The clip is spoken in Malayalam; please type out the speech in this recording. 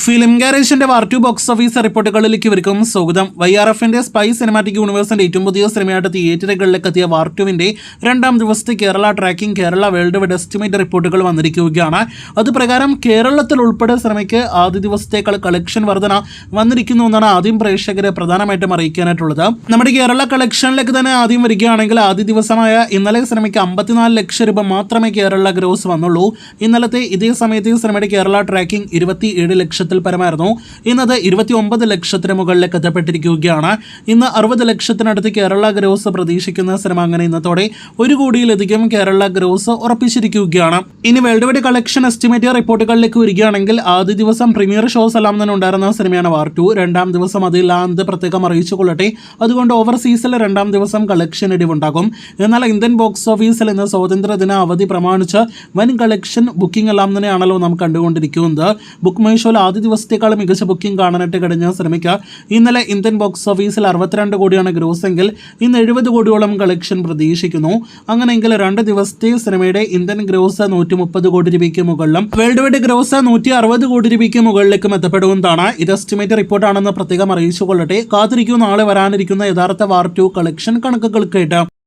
ഫിലിം ഗാരേജിന്റെ വാർ 2 ബോക്സ് ഓഫീസ് റിപ്പോർട്ടുകളിലേക്ക് ഇവർക്കും സ്വാഗതം. YRFന്റെ സ്പൈ സിനിമാറ്റിക് യൂണിവേഴ്സിന്റെ ഏറ്റവും പുതിയ സിനിമയായിട്ട് തിയേറ്ററുകളിലേക്ക് എത്തിയ വാർ 2വിന്റെ രണ്ടാം ദിവസത്തെ Kerala tracking Kerala world wide estimate റിപ്പോർട്ടുകൾ വന്നിരിക്കുകയാണ്. അതുപ്രകാരം കേരളത്തിൽ ഉൾപ്പെടെ സിനിമയ്ക്ക് ആദ്യ ദിവസത്തേക്കാൾ കളക്ഷൻ വർധന വന്നിരിക്കുന്നു എന്നാണ് ആദ്യം പ്രേക്ഷകരെ പ്രധാനമായിട്ടും അറിയിക്കാനായിട്ടുള്ളത്. നമ്മുടെ കേരള കളക്ഷനിലേക്ക് തന്നെ ആദ്യം വരികയാണെങ്കിൽ ആദ്യ ദിവസമായ ഇന്നലെ സിനിമയ്ക്ക് 54 ലക്ഷം രൂപ മാത്രമേ കേരള ഗ്രോസ് വന്നുള്ളൂ. ഇന്നലത്തെ ഇതേ സമയത്ത് സിനിമയുടെ കേരള ട്രാക്കിംഗ് 27 ലക്ഷത്തിൽ പരമായിരുന്നു. ഇന്നത് 29 ലക്ഷത്തിന് മുകളിലേക്ക് എത്തപ്പെട്ടിരിക്കുകയാണ്. ഇന്ന് 60 ലക്ഷത്തിനടുത്ത് കേരള ഗ്രോസ് പ്രതീക്ഷിക്കുന്ന സിനിമ അങ്ങനെ ഇന്നത്തോടെ 1 കോടിയിലധികം കേരള ഗ്രോസ് ഉറപ്പിച്ചിരിക്കുകയാണ്. ഇനി വേൾഡ് വൈഡ് കളക്ഷൻ എസ്റ്റിമേറ്റ് റിപ്പോർട്ടുകളിലേക്ക് വരികയാണെങ്കിൽ ആദ്യ ദിവസം പ്രീമിയർ ഷോസ് എല്ലാം തന്നെ ഉണ്ടായിരുന്ന സിനിമയാണ് വാർ 2. രണ്ടാം ദിവസം അതില്ലാന്ന് പ്രത്യേകം അറിയിച്ചു കൊള്ളട്ടെ. അതുകൊണ്ട് ഓവർസീസിൽ രണ്ടാം ദിവസം കളക്ഷൻ ഇടിവുണ്ടാകും. എന്നാൽ ഇന്ത്യൻ ബോക്സ് ഓഫീസിൽ ഇന്ന് സ്വാതന്ത്ര്യദിന അവധി പ്രമാണിച്ച് വൻ കളക്ഷൻ ബുക്കിംഗ് എല്ലാം തന്നെയാണല്ലോ നാം കണ്ടുകൊണ്ടിരിക്കുന്നത്. ബുക്ക് മൈ ഷോയിൽ ആദ്യ ദിവസത്തേക്കാൾ മികച്ച ബുക്കിംഗ് കാണാനായിട്ട് കഴിഞ്ഞ സിനിമയ്ക്ക് ഇന്നലെ ഇന്ത്യൻ ബോക്സ് ഓഫീസിൽ 62 കോടിയാണ് ഗ്രോസ് എങ്കിൽ ഇന്ന് 70 കോടിയോളം കളക്ഷൻ പ്രതീക്ഷിക്കുന്നു. അങ്ങനെയെങ്കിൽ 2 ദിവസത്തെ സിനിമയുടെ ഇന്ത്യൻ ഗ്രോസ് 130 കോടി രൂപയ്ക്ക് മുകളിലും വേൾഡ് വൈഡ് ഗ്രോസ് 160 കോടി രൂപയ്ക്ക് മുകളിലേക്കും എത്തപ്പെടുന്നതാണ്. ഇത് എസ്റ്റിമേറ്റ് റിപ്പോർട്ടാണെന്ന് പ്രത്യേകം അറിയിച്ചു കൊള്ളട്ടെ. കാത്തിരിക്കും നാളെ വരാനിരിക്കുന്ന യഥാർത്ഥ വാർ 2 കളക്ഷൻ കണക്കുകൾക്കായിട്ട്.